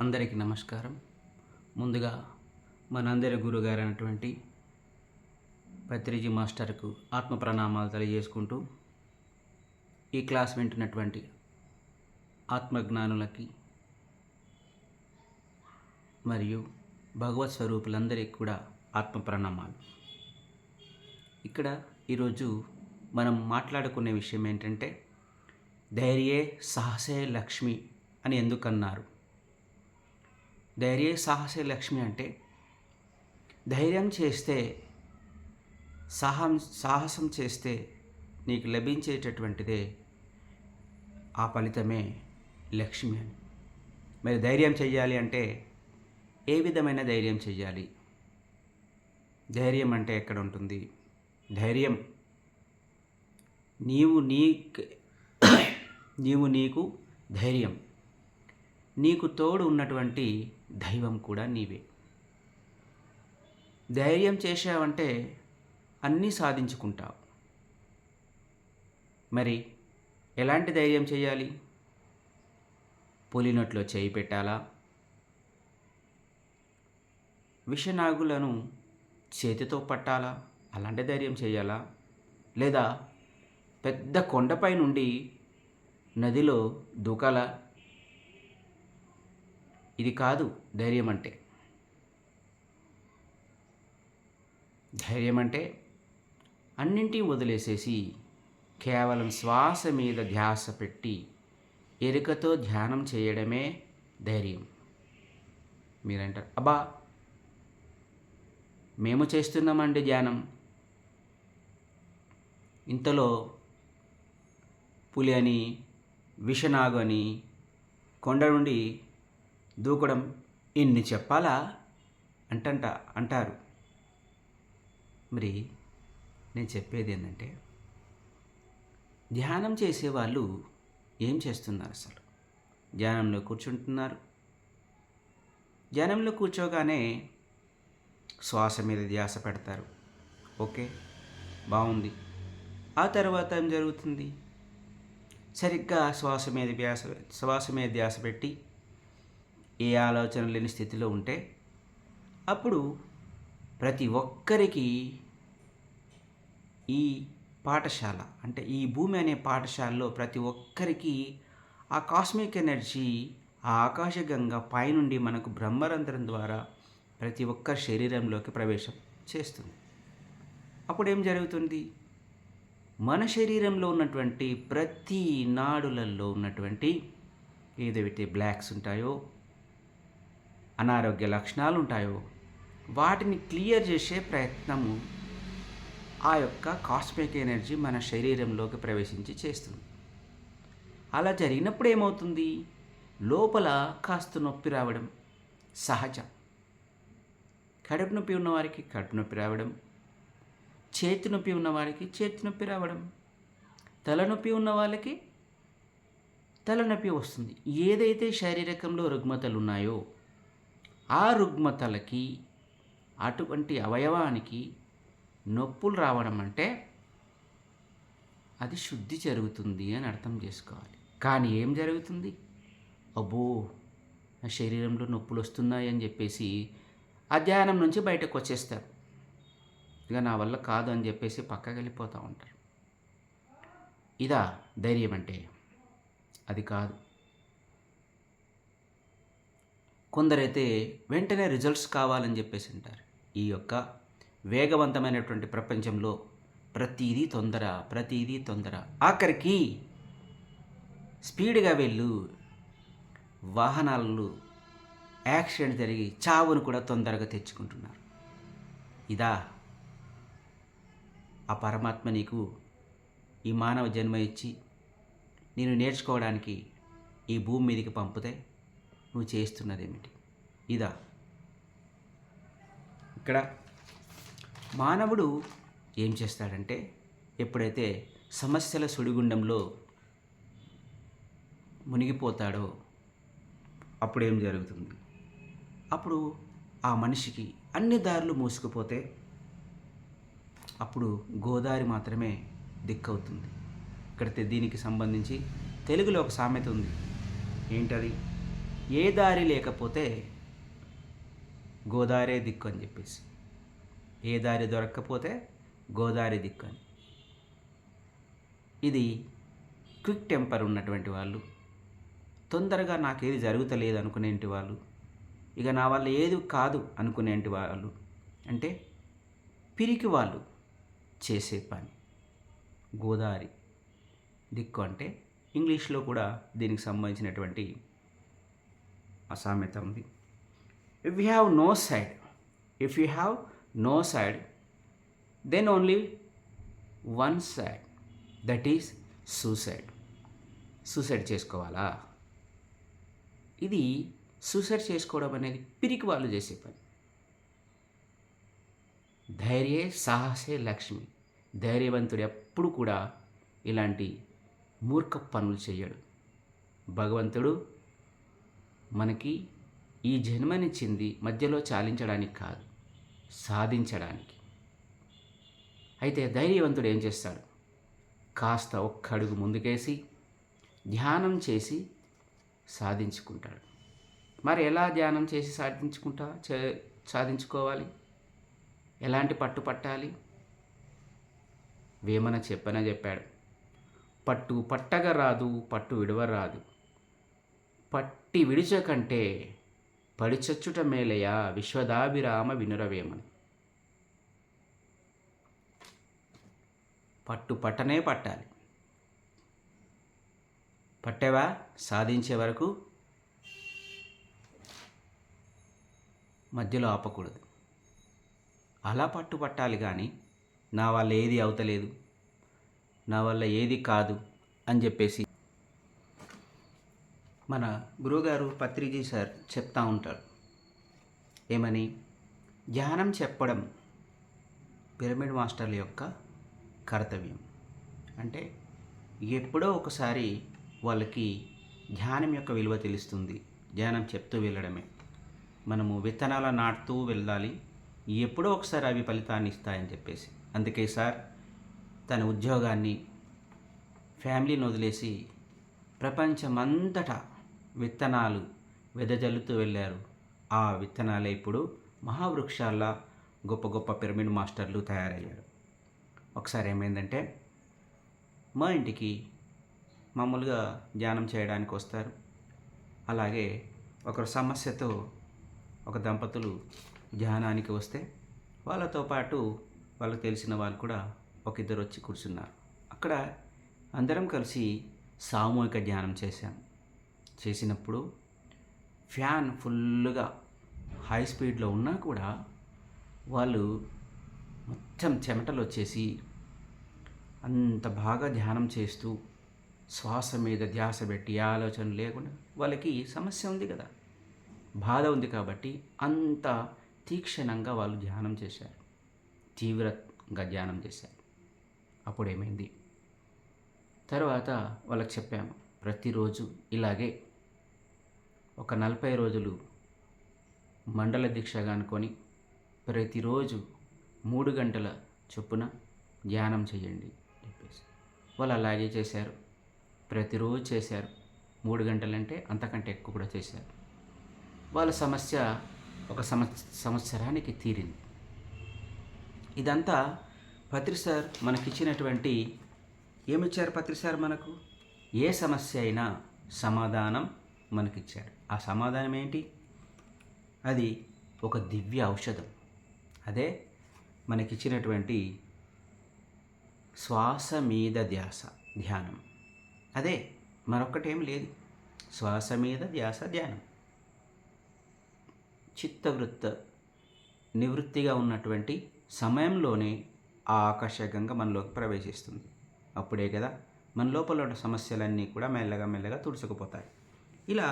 అందరికీ నమస్కారం. ముందుగా మనందరి గురుగారైనటువంటి పత్రిజీ మాస్టర్కు ఆత్మ ప్రణామాలు తెలియజేసుకుంటూ, ఈ క్లాస్ వింటున్నటువంటి ఆత్మజ్ఞానులకి మరియు భగవత్ స్వరూపులందరికీ కూడా ఆత్మ ప్రణామాలు. ఇక్కడ ఈరోజు మనం మాట్లాడుకునే విషయం ఏంటంటే, ధైర్యే సాహసే లక్ష్మి అని ఎందుకన్నారు? ధైర్యే సాహసే లక్ష్మి అంటే, ధైర్యం చేస్తే, సాహసం చేస్తే నీకు లభించేటటువంటిదే ఆ ఫలితమే లక్ష్మి అని. మరి ధైర్యం చెయ్యాలి అంటే ఏ విధమైన ధైర్యం చెయ్యాలి? ధైర్యం అంటే ఎక్కడ ఉంటుంది? ధైర్యం నీవు నీకు ధైర్యం, నీకు తోడు ఉన్నటువంటి దైవం కూడా నీవే. ధైర్యం చేశావంటే అన్నీ సాధించుకుంటావు. మరి ఎలాంటి ధైర్యం చేయాలి? పులి నోట్లో చేయి పెట్టాలా? విషనాగులను చేతితో పట్టాలా? అలాంటి ధైర్యం చేయాలా? లేదా పెద్ద కొండపై నుండి నదిలో దూకాలా? ఇది కాదు ధైర్యం అంటే. ధైర్యం అంటే అన్నింటినీ వదిలేసేసి కేవలం శ్వాస మీద ధ్యాస పెట్టి ఎరుకతో ధ్యానం చేయడమే ధైర్యం. మీరంటారు, అబ్బా మేము చేస్తున్నామండి ధ్యానం. ఇంతలో పులి అని, విషనాగు అని, కొండ నుండి దూకడం ఇన్ని చెప్పాలా అంటారు. మరి నేను చెప్పేది ఏంటంటే, ధ్యానం చేసేవాళ్ళు ఏం చేస్తున్నారు? అసలు ధ్యానంలో కూర్చుంటున్నారు. ధ్యానంలో కూర్చోగానే శ్వాస మీద ధ్యాస పెడతారు. ఓకే, బాగుంది. ఆ తర్వాత ఏం జరుగుతుంది? సరిగ్గా శ్వాస మీద ధ్యాస పెట్టి ఏ ఆలోచన లేని స్థితిలో ఉంటే, అప్పుడు ప్రతి ఒక్కరికి ఈ పాఠశాల అంటే ఈ భూమి అనే పాఠశాలలో ప్రతి ఒక్కరికి ఆ కాస్మిక్ ఎనర్జీ, ఆ ఆకాశగంగా పైనుండి మనకు బ్రహ్మరంధ్రం ద్వారా ప్రతి ఒక్కరి శరీరంలోకి ప్రవేశం చేస్తుంది. అప్పుడు ఏం జరుగుతుంది? మన శరీరంలో ఉన్నటువంటి ప్రతి నాడులలో ఉన్నటువంటి ఏదైతే బ్లాక్స్ ఉంటాయో, అనారోగ్య లక్షణాలు ఉంటాయో, వాటిని క్లియర్ చేసే ప్రయత్నము ఆ యొక్క కాస్మిక్ ఎనర్జీ మన శరీరంలోకి ప్రవేశించి చేస్తుంది. అలా జరిగినప్పుడు ఏమవుతుంది? లోపల కాస్త నొప్పి రావడం సహజం. కడుపు నొప్పి ఉన్నవారికి కడుపు నొప్పి రావడం, చేతి నొప్పి ఉన్నవారికి చేతి నొప్పి రావడం, తలనొప్పి ఉన్న వాళ్ళకి తలనొప్పి వస్తుంది. ఏదైతే శారీరకంలో రుగ్మతలు ఉన్నాయో ఆ రుగ్మతలకి, అటువంటి అవయవానికి నొప్పులు రావడం అంటే అది శుద్ధి జరుగుతుంది అని అర్థం చేసుకోవాలి. కానీ ఏం జరుగుతుంది? అబ్బో నా శరీరంలో నొప్పులు వస్తున్నాయి అని చెప్పేసి ఆ ధ్యానం నుంచి బయటకు వచ్చేస్తారు. ఇక నా వల్ల కాదు అని చెప్పేసి పక్కకి వెళ్ళిపోతూ ఉంటారు. ఇదా ధైర్యం అంటే? అది కాదు. కొందరైతే వెంటనే రిజల్ట్స్ కావాలని చెప్పేసి అంటారు. ఈ యొక్క వేగవంతమైనటువంటి ప్రపంచంలో ప్రతిదీ తొందర. ఆఖరికి స్పీడ్గా వెళ్ళు వాహనాలు యాక్సిడెంట్ జరిగి చావును కూడా తొందరగా తెచ్చుకుంటున్నారు. ఇదా ఆ పరమాత్మ నీకు ఈ మానవ జన్మ ఇచ్చి నేను నేర్చుకోవడానికి ఈ భూమి మీదకి పంపితే నువ్వు చేస్తున్నదేమిటి? ఇదా? ఇక్కడ మానవుడు ఏం చేస్తాడంటే, ఎప్పుడైతే సమస్యల సుడిగుండంలో మునిగిపోతాడో అప్పుడు ఏం జరుగుతుంది? అప్పుడు ఆ మనిషికి అన్ని దారులు మూసుకుపోతే అప్పుడు గోదావరి మాత్రమే దిక్కవుతుంది. ఇక్కడ దీనికి సంబంధించి తెలుగులో ఒక సామెత ఉంది. ఏంటది? ఏ దారి లేకపోతే గోదావరే దిక్కు అని చెప్పేసి, ఏ దారి దొరక్కపోతే గోదావరి దిక్కు అని. ఇది క్విక్ టెంపర్ ఉన్నటువంటి వాళ్ళు, తొందరగా నాకేది జరుగుతలేదు అనుకునేటి వాళ్ళు, ఇక నా వల్ల ఏది కాదు అనుకునేటి వాళ్ళు, అంటే పిరికి వాళ్ళు చేసే పని గోదావరి దిక్కు. అంటే ఇంగ్లీష్లో కూడా దీనికి సంబంధించినటువంటి సామెత ఉంది. If you have no side, if you have no side, then only one side, that is suicide. Suicide చేసుకోవాలా? ఇది సూసైడ్ చేసుకోవడం అనేది పిరికి వాళ్ళు చేసే పని. ధైర్యే సాహసే లక్ష్మి. ధైర్యవంతుడు ఎప్పుడు కూడా ఇలాంటి మూర్ఖ పనులు చేయడు. భగవంతుడు మనకి ఈ జన్మనిచ్చింది మధ్యలో చాలించడానికి కాదు, సాధించడానికి. అయితే ధైర్యవంతుడు ఏం చేస్తాడు? కాస్త ఒక్క అడుగు ముందుకేసి ధ్యానం చేసి సాధించుకుంటాడు. మరి ఎలా ధ్యానం చేసి సాధించుకోవాలి? ఎలాంటి పట్టు పట్టాలి? వేమన చెప్పాడు, పట్టు పట్టగ రాదు, పట్టు విడవరాదు, పట్టి విడిచకంటే పడిచచ్చుట మేలయ, విశ్వదాభిరామ వినురవేమని. పట్టు పట్టనే పట్టాలి. పట్టేవా సాధించే వరకు మధ్యలో ఆపకూడదు. అలా పట్టు పట్టాలి. కానీ నా వల్ల ఏది అవుతలేదు, నా వల్ల ఏది కాదు అని చెప్పేసి మన గురువుగారు పత్రిజీ సార్ చెప్తా ఉంటారు. ఏమని? ధ్యానం చెప్పడం పిరమిడ్ మాస్టర్ల యొక్క కర్తవ్యం. అంటే ఎప్పుడో ఒకసారి వాళ్ళకి ధ్యానం యొక్క విలువ తెలుస్తుంది. ధ్యానం చెప్తూ వెళ్ళడమే. మనము విత్తనాల నాటుతూ వెళ్ళాలి, ఎప్పుడో ఒకసారి అవి ఫలితాన్ని ఇస్తాయని చెప్పేసి. అందుకే సార్ తన ఉద్యోగాన్ని, ఫ్యామిలీని వదిలేసి ప్రపంచమంతటా విత్తనాలు వెదజల్లుతూ వెళ్ళారు. ఆ విత్తనాలే ఇప్పుడు మహావృక్షాల్లో గొప్ప గొప్ప పిరమిడ్ మాస్టర్లు తయారయ్యారు. ఒకసారి ఏమైందంటే, మా ఇంటికి మామూలుగా ధ్యానం చేయడానికి వస్తారు. అలాగే ఒకరు సమస్యతో ఒక దంపతులు ధ్యానానికి వస్తే వాళ్ళతో పాటు వాళ్ళకి తెలిసిన వాళ్ళు కూడా ఒక ఇద్దరు వచ్చి కూర్చున్నారు. అక్కడ అందరం కలిసి సామూహిక ధ్యానం చేశాం. చేసినప్పుడు ఫ్యాన్ ఫుల్గా హై స్పీడ్లో ఉన్నా కూడా వాళ్ళు మొత్తం చెమటలు వచ్చేసి అంత బాగా ధ్యానం చేస్తూ శ్వాస మీద ధ్యాస పెట్టి ఆలోచన లేకుండా, వాళ్ళకి సమస్య ఉంది కదా, బాధ ఉంది కాబట్టి అంత తీక్షణంగా వాళ్ళు ధ్యానం చేశారు, తీవ్రంగా ధ్యానం చేశారు. అప్పుడు ఏమైంది? తర్వాత వాళ్ళకి చెప్పాము, ప్రతిరోజు ఇలాగే ఒక 40 రోజులు మండల దీక్షగా అనుకొని ప్రతిరోజు 3 గంటల చొప్పున ధ్యానం చేయండి చెప్పేసి. వాళ్ళు అలాగే చేశారు. ప్రతిరోజు చేశారు. 3 గంటలంటే అంతకంటే ఎక్కువ కూడా చేశారు. వాళ్ళ సమస్య ఒక సంవత్సరానికి తీరింది. ఇదంతా పత్రి సార్ మనకిచ్చినటువంటి, ఏమిచ్చారు పత్రి సార్ మనకు? ఏ సమస్య అయినా సమాధానం మనకిచ్చాడు. ఆ సమాధానం ఏంటి? అది ఒక దివ్య ఔషధం. అదే మనకిచ్చినటువంటి శ్వాస మీద ధ్యానం. అదే, మరొక్కటేం లేదు. శ్వాస మీద ధ్యానం. చిత్తవృత్త నివృత్తిగా ఉన్నటువంటి సమయంలోనే ఆ ఆకర్షకంగా మనలోకి ప్రవేశిస్తుంది. అప్పుడే కదా మన లోపల ఉన్న సమస్యలన్నీ కూడా మెల్లగా మెల్లగా తుడుచుకుపోతాయి. ఇలా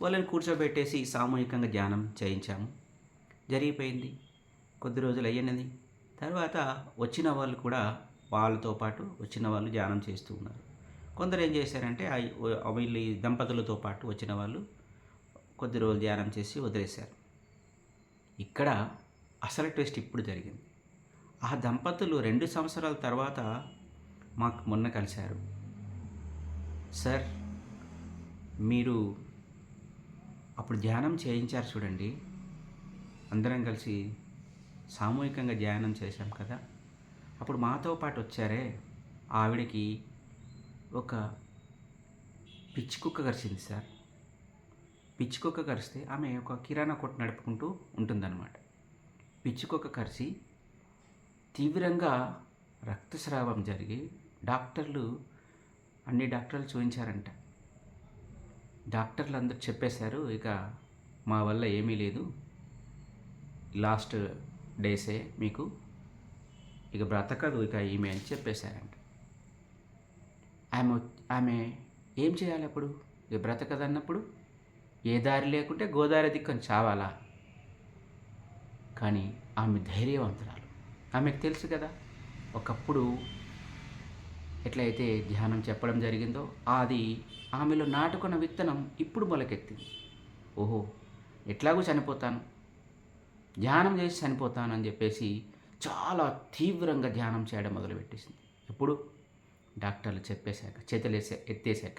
వాళ్ళని కూర్చోబెట్టేసి సామూహికంగా ధ్యానం చేయించాము. జరిగిపోయింది. కొద్ది రోజులు అయ్యినది. తర్వాత వచ్చిన వాళ్ళు కూడా వాళ్ళతో పాటు వచ్చిన వాళ్ళు ధ్యానం చేస్తూ ఉన్నారు. కొందరు ఏం చేశారంటే వీళ్ళు దంపతులతో పాటు వచ్చిన వాళ్ళు కొద్ది రోజులు ధ్యానం చేసి వదిలేశారు. ఇక్కడ అసలు ట్విస్ట్ ఇప్పుడు జరిగింది. ఆ దంపతులు 2 సంవత్సరాల తర్వాత మాకు మొన్న కలిశారు. సార్, మీరు అప్పుడు ధ్యానం చేయించారు చూడండి. అందరం కలిసి సామూహికంగా ధ్యానం చేశాం కదా! అప్పుడు మాతో పాటు వచ్చారే, ఆవిడకి ఒక పిచ్చి కుక్క కరిచింది సార్. పిచ్చి కుక్క కరిస్తే ఆమె ఒక కిరాణా కొట్టు నడుపుకుంటూ ఉంటుందన్నమాట. పిచ్చి కుక్క కరిచి తీవ్రంగా రక్తస్రావం జరిగి అన్ని డాక్టర్లు చూపించారంట. డాక్టర్లు అందరూ చెప్పేశారు, ఇక మా వల్ల ఏమీ లేదు, లాస్ట్ డేసే మీకు, ఇక బ్రతకదు ఇక ఈమె అని చెప్పేశారంట. ఆమె ఆమె ఏం చేయాలి అప్పుడు? ఇక బ్రతకదన్నప్పుడు ఏ దారి లేకుంటే గోదావరి దిక్కుని చావాలా? కానీ ఆమె ధైర్యవంతురాలు. ఆమెకు తెలుసు కదా, ఒకప్పుడు ఎట్లయితే ధ్యానం చెప్పడం జరిగిందో అది ఆమెలో నాటుకున్న విత్తనం ఇప్పుడు మొలకెత్తింది. ఓహో, ఎట్లాగూ చనిపోతాను, ధ్యానం చేసి చనిపోతాను అని చెప్పేసి చాలా తీవ్రంగా ధ్యానం చేయడం మొదలుపెట్టేసింది. ఎప్పుడు? డాక్టర్లు చెప్పేశాక, ఎత్తేసాక.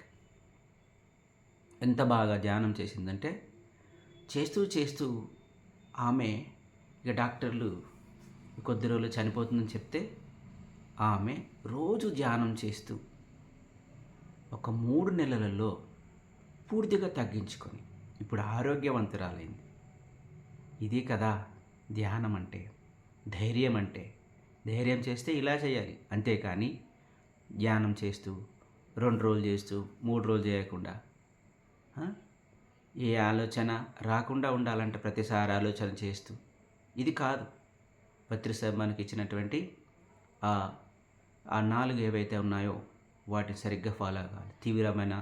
ఎంత బాగా ధ్యానం చేసిందంటే చేస్తూ చేస్తూ ఆమె, ఇక డాక్టర్లు కొద్ది రోజులు చనిపోతుందని చెప్తే ఆమె రోజు ధ్యానం చేస్తూ ఒక 3 నెలలలో పూర్తిగా తగ్గించుకొని ఇప్పుడు ఆరోగ్యవంతురాలైంది. ఇది కదా ధ్యానం అంటే, ధైర్యం అంటే. ధైర్యం చేస్తే ఇలా చేయాలి, అంతేకాని ధ్యానం చేస్తూ 2 రోజులు చేస్తూ 3 రోజులు చేయకుండా ఏ ఆలోచన రాకుండా ఉండాలంటే ప్రతిసారి ఆలోచన చేస్తూ, ఇది కాదు. పత్రి సార్ మనకి ఇచ్చినటువంటి ఆ 4 ఏవైతే ఉన్నాయో వాటిని సరిగ్గా ఫాలో కావాలి. తీవ్రమైన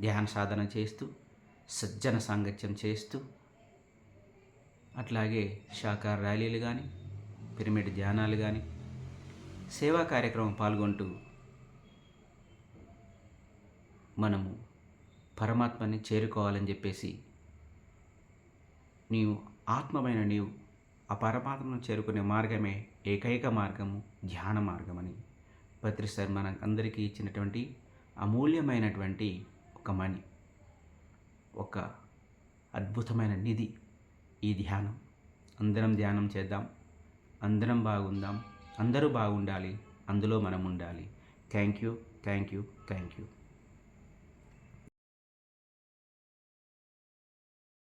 ధ్యాన సాధన చేస్తూ, సజ్జన సాంగత్యం చేస్తూ, అట్లాగే శాకాహార ర్యాలీలు కానీ, పిరమిడ్ ధ్యానాలు కానీ, సేవా కార్యక్రమం పాల్గొంటూ మనము పరమాత్మని చేరుకోవాలని చెప్పేసి, ఆత్మమైన నీవు ఆ పరమాత్మను చేరుకునే మార్గమే ఏకైక మార్గము ధ్యాన మార్గమని పత్రి సార్ మన అందరికీ ఇచ్చినటువంటి అమూల్యమైనటువంటి ఒక అద్భుతమైన నిధి ఈ ధ్యానం. అందరం ధ్యానం చేద్దాం, అందరం బాగుందాం, అందరూ బాగుండాలి, అందులో మనం ఉండాలి. Thank you.